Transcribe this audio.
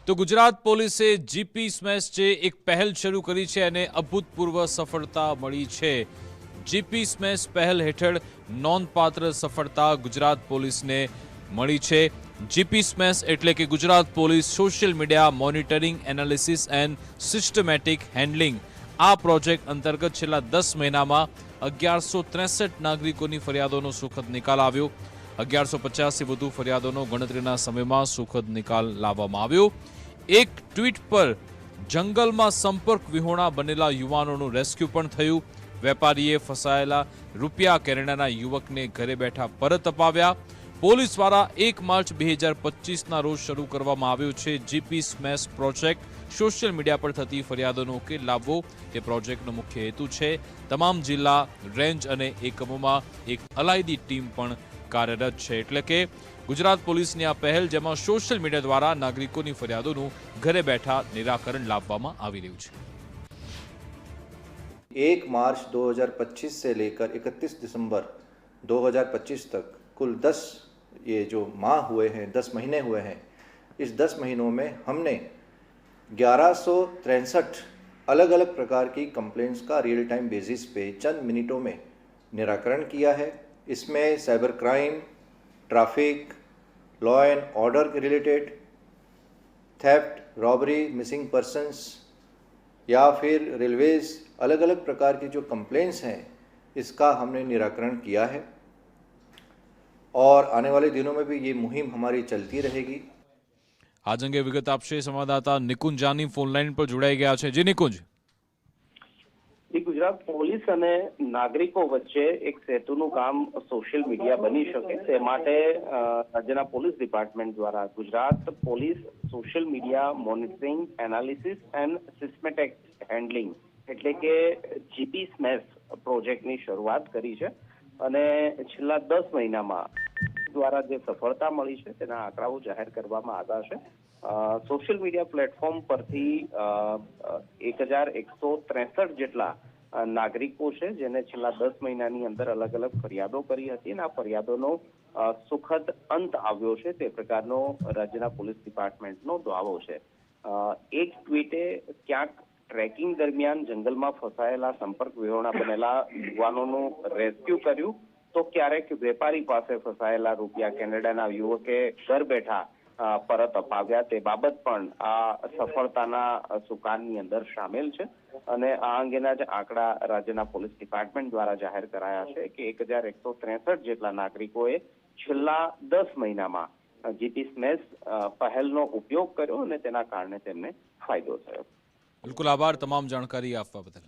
તો ગુજરાત પોલીસે GP smash જે એક પહેલ શરૂ કરી છે અને અભૂતપૂર્વ સફળતા મળી છે। જીપી સ્મેશ પહેલ હેઠળ નોંધપાત્ર સફળતા ગુજરાત પોલીસને મળી છે। જીપી સ્મેશ એટલે કે Gujarat police social media monitoring analysis and systematic handling આ પ્રોજેક્ટ અંતર્ગત છેલ્લા 10 મહિનામાં 1163 નાગરિકોની ફરિયાદોનો સુખદ નિકાલ આવ્યો। 1150થી વધુ ફરિયાદોનો ગણતરીના સમયમાં સુખદ નિકાલ લાવવામાં આવ્યો। એક ટ્વીટ પર જંગલમાં સંપર્ક વિહોણા બનેલા યુવાનોનું રેસ્ક્યુ પણ થયું। વેપારીએ ફસાયેલા રૂપિયા કેનેડાના યુવકને ઘરે બેઠા પરત અપાવ્યા। પોલીસ દ્વારા 1 માર્ચ 2025ના રોજ શરૂ કરવામાં આવ્યો છે GP smash project. Social media પર થતી ફરિયાદોનો ઉકેલ લાવવો તે પ્રોજેક્ટનો મુખ્ય હેતુ છે। તમામ જિલ્લા રેન્જ અને એકમોમાં એક અલાયદી ટીમ પણ કાર્યરત છે। એટલે કે ગુજરાત પોલીસની આ પહેલ જેમાં સોશિયલ મીડિયા દ્વારા નાગરિકોની ફરિયાદોનું ઘરે બેઠા નિરાકરણ લાવવામાં આવી રહ્યું છે। 1 मार्च 2025 से लेकर 31 दिसंबर 2025 तक कुल 10 ये जो माह हुए हैं, 10 महीने हुए हैं। इस 10 महीनों में हमने 1163 अलग अलग प्रकार की कंप्लेंट्स का रियल टाइम बेसिस पे चंद मिनटों में निराकरण किया है। इसमें cyber crime, traffic, law and order के related, theft, robbery, missing persons या फिर रेलवेज, अलग अलग प्रकार की जो कंप्लेंट्स हैं इसका हमने निराकरण किया है और आने वाले दिनों में भी ये मुहिम हमारी चलती रहेगी। आज अंगे विगत आपसे संवाददाता निकुंज जानी फोन लाइन पर जोड़ाई गया है। जी निकुंज। ગુજરાત પોલીસ અને નાગરિકો વચ્ચે એક સેતુનું કામ સોશિયલ મીડિયા બની શકે તે માટે રાજ્યના પોલીસ ડિપાર્ટમેન્ટ દ્વારા Gujarat police social media monitoring analysis and systematic handling એટલે કે જીપી સ્મેશ પ્રોજેક્ટની શરૂઆત કરી છે અને છેલ્લા 10 મહિનામાં દ્વારા જે સફળતા મળી છે તેના આંકડાઓ જાહેર કરવામાં આવ્યા છે। સોશિયલ મીડિયા પ્લેટફોર્મ પરથી 1163 જેટલા નાગરિકો છે જેને છેલ્લા 10 મહિનાની અંદર અલગ અલગ ફરિયાદો કરી હતી અને આ ફરિયાદોનો સુખદ અંત આવ્યો છે તે પ્રકારનો રાજ્યના પોલીસ ડિપાર્ટમેન્ટનો દાવો છે। એક ટ્વીટે ક્યાંક ટ્રેકિંગ દરમિયાન જંગલમાં ફસાયેલા સંપર્ક વિહોણા બનેલા યુવાનોનું રેસ્ક્યુ કર્યું તો ક્યારેક વેપારી પાસે ફસાયેલા રૂપિયા કેનેડાના યુવકે ઘર બેઠા પરત અપાવ્યા તે બાબત પણ આ સફળતાના સુકાનની અંદર સામેલ છે અને આ અંગેના જ આંકડા રાજ્યના પોલીસ ડિપાર્ટમેન્ટ દ્વારા જાહેર કરાયા છે કે 1163 જેટલા નાગરિકોએ છેલ્લા 10 મહિનામાં જીપી સ્મેશ પહેલનો ઉપયોગ કર્યો અને તેના કારણે તેમને ફાયદો થયો। બિલકુલ આભાર તમામ જાણકારી આપવા બદલ।